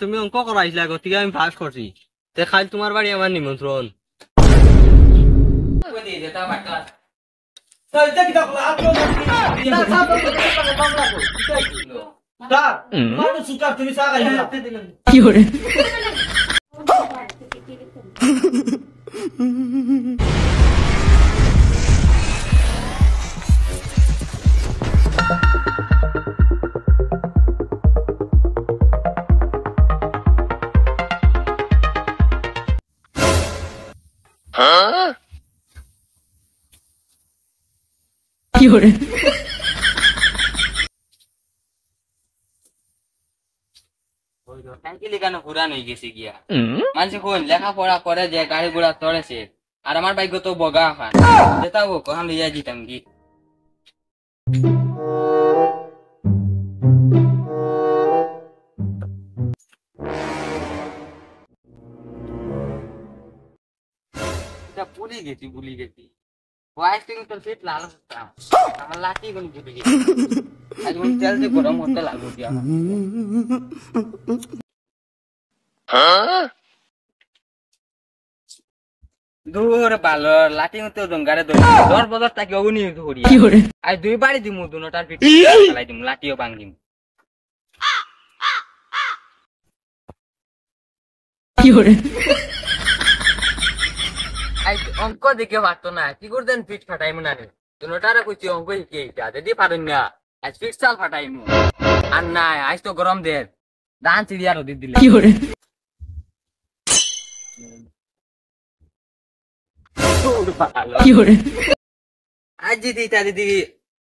তুমি অঙ্ক করাইছিলা গতিকে আমি পাস করছি তে খাল তোমার বাড়ি আমার নিমন্ত্রণ পুরান হয়ে গেছে গিয়া মানুষ কোন লেখাপড়া করে যে গাড়ি ঘোড়া চড়েছে আর আমার ভাগ্য তো বগা খান যেতাবো কখন লইয়া যেতাম কি ভুলি গেছি তোর পেট লাল আমার লাঠি কোন ভুলে গেছি আজ তেল দিয়ে গরম হতে লাগবো দিয়া দূর ভালো লাঠি মতো দঙ্গারে দর বদর তাকে অগুনি ধরি আর দুই বাড়ি দিমু দুটার পিঠে ফেলাই দিমু লাঠিও ভাঙিম অঙ্ক দেখে পারতো না কি করতেন পিঠ ফাটাইম না দুটারে কইছি অঙ্ক শিখে যদি পারেন না আজ পিঠ চাল ফাটাইম আর নাই আজ তো গরম দের ধান চিড়িয়া রোদি দিলে আজ দিদি তা দিদি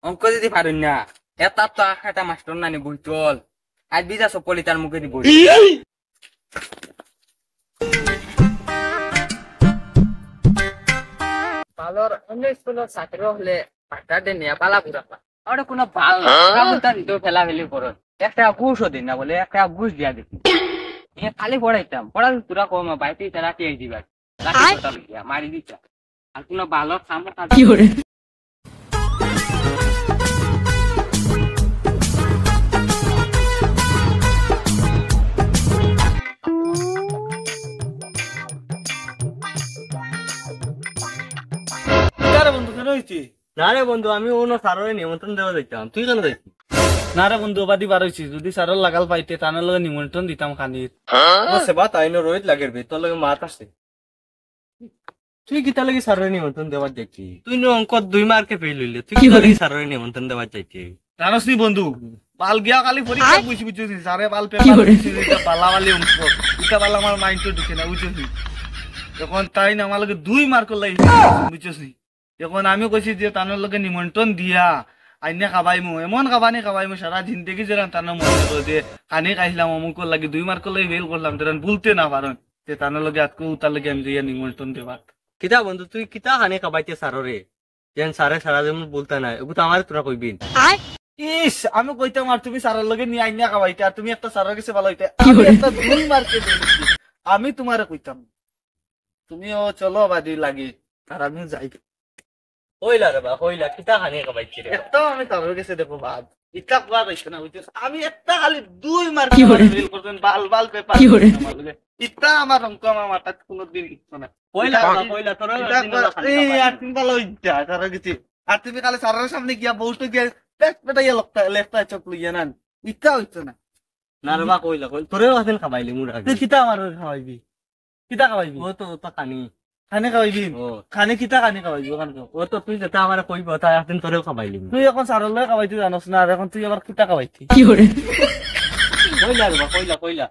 অঙ্ক যদি পারেন না এটা তো আখাটা মাস্টার নানি বই চল আজ বিজা সপলি তার মুখে দি বই ভালোর অন্য স্কুলের ছাত্র হলে পাঠাতে নিয়ে পালা পুরা আর কোনো ভাল ফেলা ফেলি করো একটা ঘুষও দিন না বলে একটা ঘুষ দিয়া দেখি খালি পড়াইতাম পড়া পুরা কম বাইতে রাতি এক দিবার মারি দিতাম আর কোনো ভালো সামনে না রে বন্ধু আমি অন্য সারের নিমন্ত্রণ দেওয়া যাইতাম তুই কেন যাইতি না রে বন্ধু বাদি বার হয়েছি যদি সারর লাগাল পাইতে তার লগে নিমন্ত্রণ দিতাম খানির সেবা তাই রোহিত লাগের বে তোর লগে মাত আছে তুই কিতা লাগি সারের নিমন্ত্রণ দেওয়ার যাইতি তুই অঙ্ক 2 মার্কে ফেল হইলে তুই কি লাগি সারের নিমন্ত্রণ দেওয়ার যাইতি জানোস নি বন্ধু বাল গিয়া কালি পরীক্ষা বুঝি বুঝছি সারে বাল পেপার দিছি এটা বালাওয়ালি অঙ্ক এটা বালা আমার মাইন্ড তো ঢুকে না বুঝছি এখন তাই না আমার লগে 2 মার্ক লাগি বুঝছি এখন আমি কইছি যে তানোর লগে নিমন্ত্রণ দিয়া আইনে খাবাইমু এমন খাবাইমু সারা জিন্দগি যেরান তানো মনে করো যে কানে খাইলাম অমুক লাগি 2 মার্ক লাগি ফেল করলাম তেরান ভুলতে না পারন যে তানোর লগে আজকে উতার লগে আমি দিয়া নিমন্ত্রণ দেবা কিতা বন্ধু তুই কিতা কানে খাবাইতে সাররে যেন সারে সারা যেমন বলতে না এগুলো তো আমার তোরা কইবিন ইস আমি কইতাম আর তুমি সারার লগে নিয়ে আইনা খাবাইতে আর তুমি একটা সারার কাছে ভালো হইতে একটা 2 মার্কে আমি তোমারে কইতাম তুমিও চলো বাদি লাগি আর আমি যাই কইলা রে বা কইলা কিতা কানে খাবাইছি রে একটা আমি তার কাছে দেখো বাদ ইচ্ছা করা হইছে না হইছে আমি একটা খালি 2 মার্কে ফেল করতেন বাল পেপার ইচ্ছা আমার অঙ্ক আমার মাথায় কোনোদিন কিছু না কইলা তোরা এই আর তুমি ভালো হইতা সারা কিছু আর তুমি কালে সারার সামনে গিয়া বউটো গিয়া পেট পেটাইয়া লেফটা চোখ লইয়া না ইচ্ছা হইছে না না রে বা কইলা তোরে হাতেন খাবাইলি মুর আগে তুই কিতা আমার খাওয়াইবি কিতা খাওয়াইবি ও তো কানি খানে খাওয়াইবি খানে কিতা খানে খাওয়াইবি ওখানে ও তো তুই যেটা আমার কইব তাই হাতেন তোরেও খাবাইলি তুই এখন সারলে খাওয়াইতে জানোস না আর এখন তুই আবার কিতা খাওয়াইতি কইলা রে বা কইলা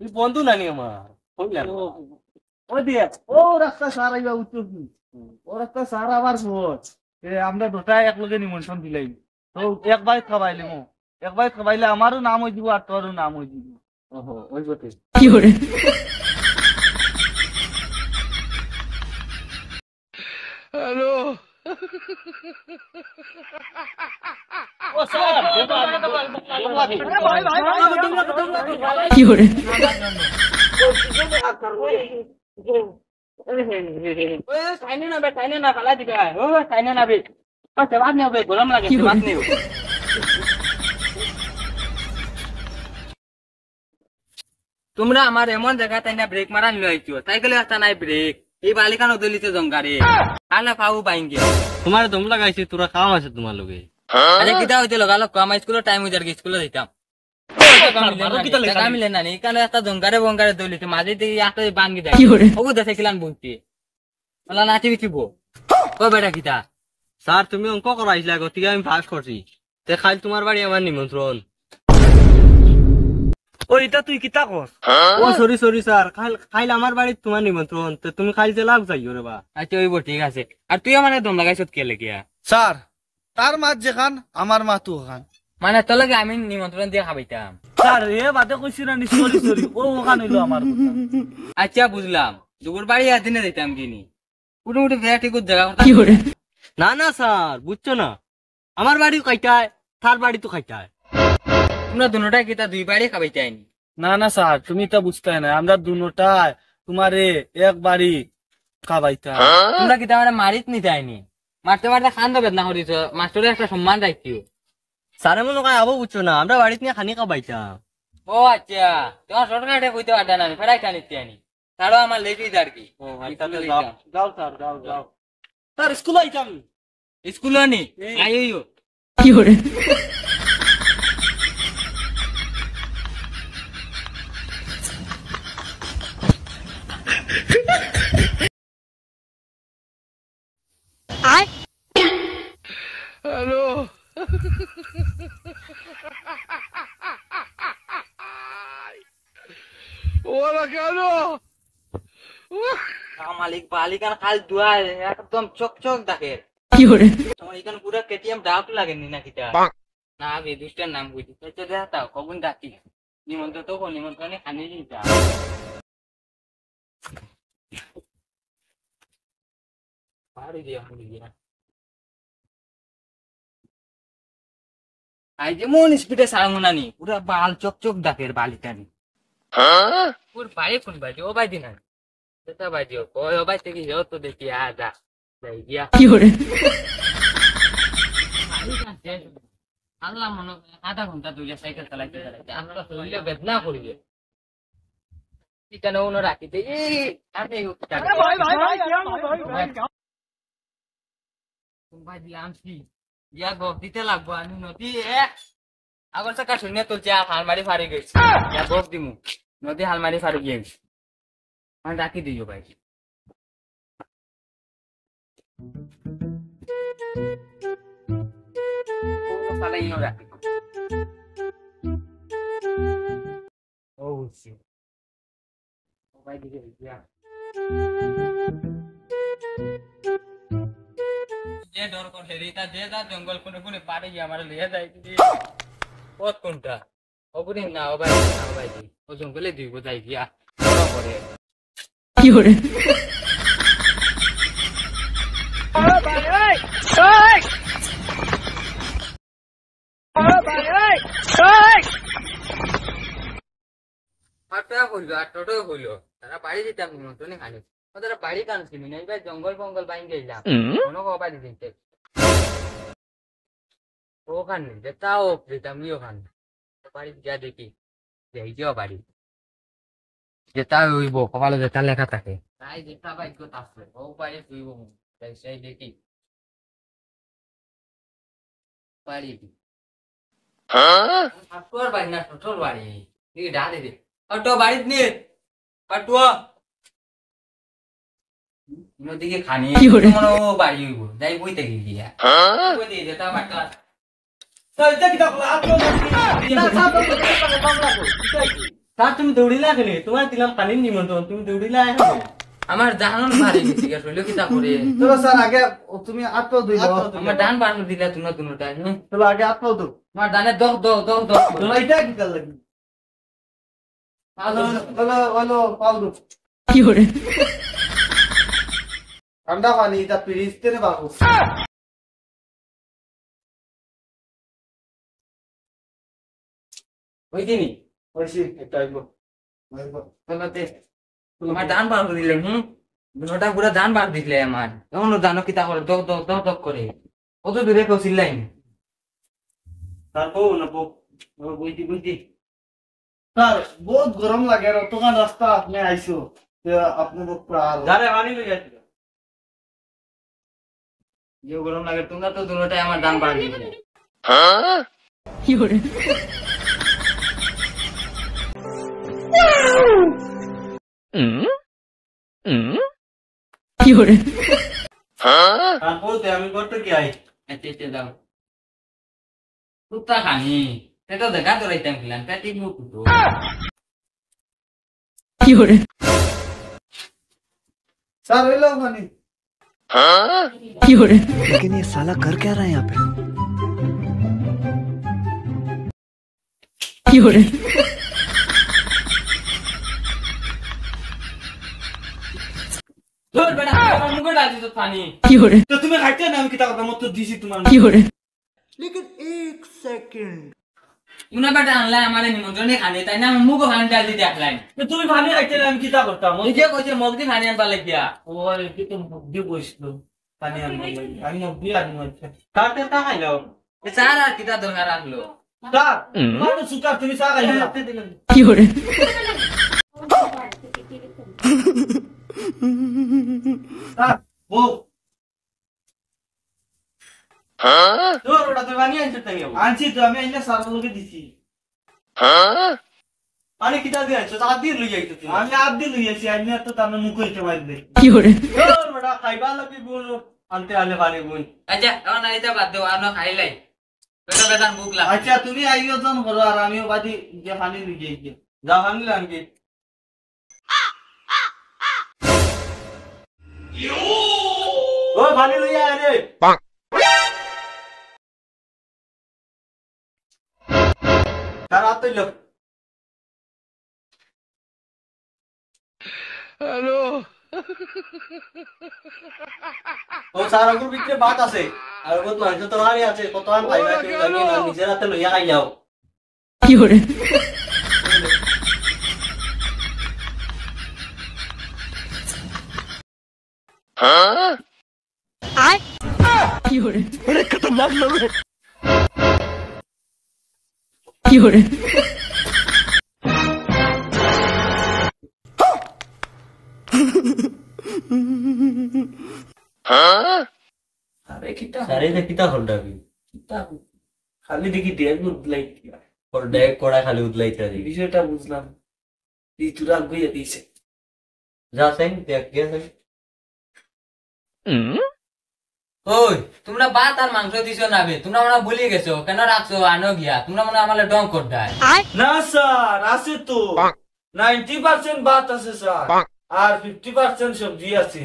তুই বন্ধু নানি আমার কইলা ও দিয়ে ও রাস্তা সার আইবা উত্তর ও রাস্তা সার আবার ভোট আমরা দুটাই এক লগে নিমন্ত্রণ দিলাই তো এক বাইত খাওয়াইলে এক বাইত খাওয়াইলে আমারও নাম হয়ে দিব আর তোরও নাম হয়ে দিব ওহো ওই বটে হ্যালো কি হরে গরম লাগে তোমরা আমার এমন জায়গা তাই না ব্রেক মারা নিয়ে আইছো তাই গেলে একটা নাই ব্রেক এই বালিকান দলিতে জঙ্গারে আলা পাও বাইঙ্গে তোমার দম লাগাইছি তোরা কাম আছে তোমার লগে আরে কিটা হইতে লাগালো আমার স্কুলের টাইম হয়ে যার স্কুলে দিতাম মিলে না এখানে একটা জঙ্গারে বঙ্গারে দলিতে মাঝে থেকে একটা বাঙ্গি দেয় ওগু দেখে কিলান বলছি ওলা নাচি বিচিব ও বেটা কিটা স্যার তুমি অঙ্ক করাইছিলা গতিকে আমি পাস করছি তে খাইল তোমার বাড়ি আমার নিমন্ত্রণ ও এটা তুই কিতা কর ও সরি সরি স্যার খাইল আমার বাড়ি তোমার নিমন্ত্রণ তে তুমি খাইল যে লাভ যাইও রে বা আচ্ছা ওইব ঠিক আছে আর তুই মানে দম লাগাইছ কে লেগিয়া স্যার তার মাত যেখান আমার মা তো ওখান মানে তোর লাগে আমি নিমন্ত্রণ দিয়ে খাবাইতাম স্যার এ বাদে কইছি না সরি সরি ও ওখান হইলো আমার কথা। আচ্ছা বুঝলাম দুপুর বাড়ি দিনে দিতাম কিনি মোটামুটি ভ্যারাইটি করে জায়গা না না স্যার বুঝছো না আমার বাড়িও খাইটায় তার বাড়ি তো খাইটায় তোমরা দুটাই কিতা দুই বাড়ি খাবাই চাইনি না না স্যার তুমি তো বুঝতে না আমরা দুটাই তোমারে এক বাড়ি খাবাইতা তোমরা কিতা মানে মারিত নি যায়নি মারতে মারতে খান দেবে না করিস মাস্টারের একটা সম্মান রাখিও স্যারে মনে হয় আবো বুঝছো না আমরা বাড়িতে নিয়ে খানি খাবাইতাম ও আচ্ছা তোমার শর্টকাটে কইতে পারতা না ফেরাই টানিতে আনি তারও আমার লেটই আর কি যাও স্যার যাও যাও স্যার স্কুল আইতাম স্কুল নি আইও মালিক বালিকান খাল দুয়া একদম চকচক দেখে তোমার এখানে পুরো কেটিএম ডাক লাগেনি না কিটা না আগে দুষ্টার নাম বুঝি তো দেখা কখন ডাকি নিমন্ত্রণ তো নিমন্ত্রণে খানি দিতা পারি দিয়া হলি দিয়া আই যেমন স্পিডে সারমোনানি পুরো বাল চকচক ডাকের বালিকানি পুর বাড়ি কোন বাড়ি ও বাড়ি না সেটা বাড়ি কই ও বাড়ি থেকে যাও তো দেখি আদা যাই গিয়া আল্লাহ মনে আধা ঘন্টা দুইটা সাইকেল চালাইতে চালাইতে আমরা শরীরে বেদনা করিবে এখানে অন্য রাখিতে দিলাম কি ইয়া গপ দিতে লাগবো আমি নদী আগর চাকা শুনে তুলছে হালমারি ফারি গেছি ইয়া গপ দিমু নদী হালমারি ফারি গেছি আমি রাখি দিও ভাই রাখি ও বুঝছি ভাই দিকে যে ডর করে রিতা যে যা জঙ্গল কোনে কোনে পাড়ে গিয়ে আমার লিয়ে যায় পথ কোনটা ওগুনি না ও ভাই না ও ভাই ও জঙ্গলে দুই বোঝাই গিয়া বড় করে কি করে টোটো হইলো তারা বাড়ি দিতাম নিমন্ত্রণে খানি তারা বাড়ি কান চিনি না এবার জঙ্গল ফঙ্গল বাইন গেলাম কোনো বাড়ি দিতে ওখানে যেটাও দিতাম ওখানে বাড়ি যা দেখি যাও বাড়ি যেটা হইব কপালে যেটা লেখা থাকে তাই যেটা বাইক আছে ও বাড়ি হইব সেই দেখি বাড়ি ছোটর বাড়ি না ছোটর বাড়ি ডা দে অটো বাড়িতে নিয়ে পাটুয়া নদীকে খানি মনে ও বাড়ি হইব যাই বইতে গিয়া বই দিয়ে যেটা বাটা স্যার তুমি দৌড়িলা কেন তোমার দিলাম পানির নিমন্ত্রণ তুমি দৌড়িলা আমার জাহান ভারী গেছি শৈল কিতা করে চলো স্যার আগে তুমি আত্মাও দুই আমার ডান বান দিলা তোমরা দুটাই চলো আগে আত্মাও দো আমার ডানে দহ দহ দহ দহ তোমরা এটা কি কাল লাগি হলো হলো পাও দো ঠান্ডা পানি এটা পিরিস্তে রে বাবু ওই দিনই ওইসি একটা আইবো তোমার ডান বার দিলে দুটা পুরা ডান বার দিলে আমার এমন জানো কিতা করে দহ দহ দহ দহ করে কত দূরে কেউ চিল্লাই তারপর না বুঝতি বুঝতি স্যার বহুত গরম লাগে আর অতখান রাস্তা আপনি আইসো আপনি যারে পানি লই যাচ্ছিল যে গরম লাগে তোমরা তো দুটোটাই আমার দাম বাড়িয়ে দিলে বলতে আমি করতে কি আই এতে দাও কুত্তা খানি সেটা দেখা তো রাইতাম কিলান পেটি মুখ তো স্যার হইলো মানে लेकिन ये साला कर क्या रहा है यहाँ पे ধর বেটা আমার মুখে ডাল দিত পানি তো তুমি খাইতে না আমি কিতা কথা মত দিছি তোমার लेकिन एक सेकंड উনা বেটা আনলা আমারে নিমন্ত্রণে খানি তাই না আমার মুখে পানি ডাল দিতে আসলাই তো তুমি পানি খাইতে না আমি কিতা করতাম এই যে কইছে মগদি পানি আনবা লাগিয়া ওই কি তো বুদ্ধি বসলো পানি আনবো আমি বুদ্ধি আনবো তাতে তা খাইলো চার আর কিটা দরকার আসলো স্যার মানুষ সুকার তুমি চা খাইলা স্যার ও তোর ওটা তুই পানি আনছিস তাই আনছি তো আমি আইনা স্যার লোকে দিছি পানি কিটা দিয়ে আনছিস তা দিয়ে লই যাইতো তুই আমি আপ দিল হইছি আইনা তো তার মুখ হইতে মারবে তোর ওটা খাইবা লাগি বল আনতে আলে পানি বল আচ্ছা এখন আইতা বাদ দাও আর খাইলাই পেটা বেটার মুখ লাগ আচ্ছা তুমি আয়োজন করো আর আমিও বাদি যে পানি লইয়ে গিয়ে যা পানি আনবি ও পানি লই আয় রে তার হাত লই ও সারা গুর ভিতরে ভাত আছে আর বহুত মাংস তরকারি আছে কত আন খাইবা তুমি জানি না নিজের হাতে লইয়া খাই যাও बड़े खतरनाक लोग हैं আরে কিটা সারে দে কিতা হলডাবি কিটা খালি দেখি ডেগ উদলাই ওর ডেক কোড়া খালি উদলাই চা দিবি বিষয়টা বুঝলাম এই তুরা গইয়া দিছে যা সাইন দেখ গেছে ওই তোমরা ভাত আর মাংস দিছো না বে তোমরা মনে ভুলে গেছো কেন রাখছো আনো গিয়া তোমরা মনে আমালে ডং করদাই না স্যার আছে তো 90% ভাত আছে স্যার আর 50% সবজি আছে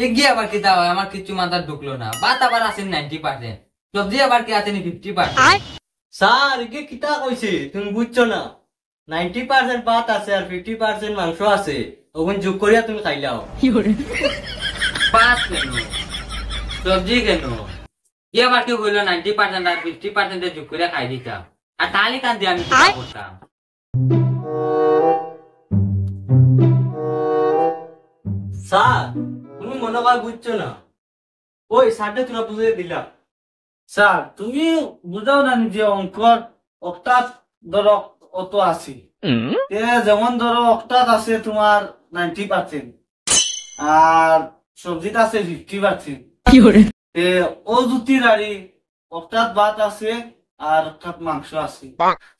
এগিয়ে আবার কি দাও আমার কিছু মাথা ঢুকলো না ভাত আবার আছে 90%, সবজি আবার কি আছে 50%। স্যার কে কিতা কইছে তুমি বুঝছো না 90% ভাত আছে আর 50% মাংস আছে ওখানে যোগ করিয়া তুমি খাইলাও ভাত কেন সবজি কেন কি আবার কেউ বললো 90% আর 50% যোগ করে খাই দিতাম আর তাহলে কান দিয়ে আমি কি করতাম। স্যার তুমি মনে হয় বুঝছো না ওই সাড়ে তোরা বুঝে দিলা স্যার তুমি বুঝাও না নিজে অঙ্কর অক্টাত ধরো অত আছে যেমন ধরো অক্টাত আছে তোমার 90% আর সবজিটা আছে 50%। ও জুতি রাড়ি অক্টাত ভাত আছে আর অক্টাত মাংস আছে।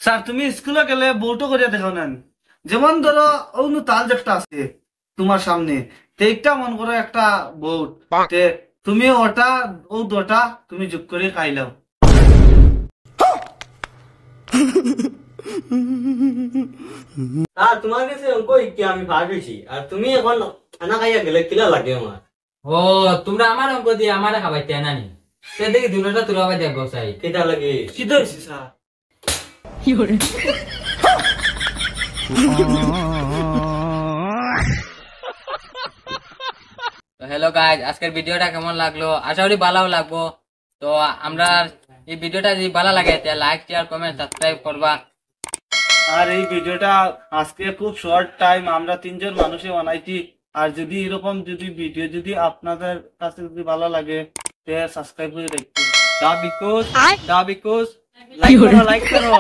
স্যার তুমি স্কুলে গেলে বউটো করে দেখো না যেমন ধরো অন্য তাল একটা আছে তোমার সামনে একটা মন করো একটা বোট তুমি ওটা ও দুটা তুমি যোগ করে খাইলাও। আর তোমার কাছে অঙ্ক কি আমি ভাগ হয়েছি আর তুমি এখন খানা খাইয়া গেলে কিলা লাগে আমার ও তোমরা আমার অঙ্ক দিয়ে আমারে খাবাইতে আনানি সে দেখি দুটোটা তোরা আবার দেখবো চাই কিটা লাগে কি ধরছি স্যার হ্যালো গাইজ আজকের ভিডিওটা কেমন লাগলো আশা করি ভালো লাগবো। তো আমরা এই ভিডিওটা যদি ভালো লাগে লাইক শেয়ার কমেন্ট সাবস্ক্রাইব করবা। আর এই ভিডিওটা আজকে খুব শর্ট টাইম আমরা 3 জন মানুষে বানাইছি আর যদি এরকম যদি ভিডিও যদি আপনাদের কাছে যদি ভালো লাগে সাবস্ক্রাইব করে রাখবেন। দা বিকজ লাইক করো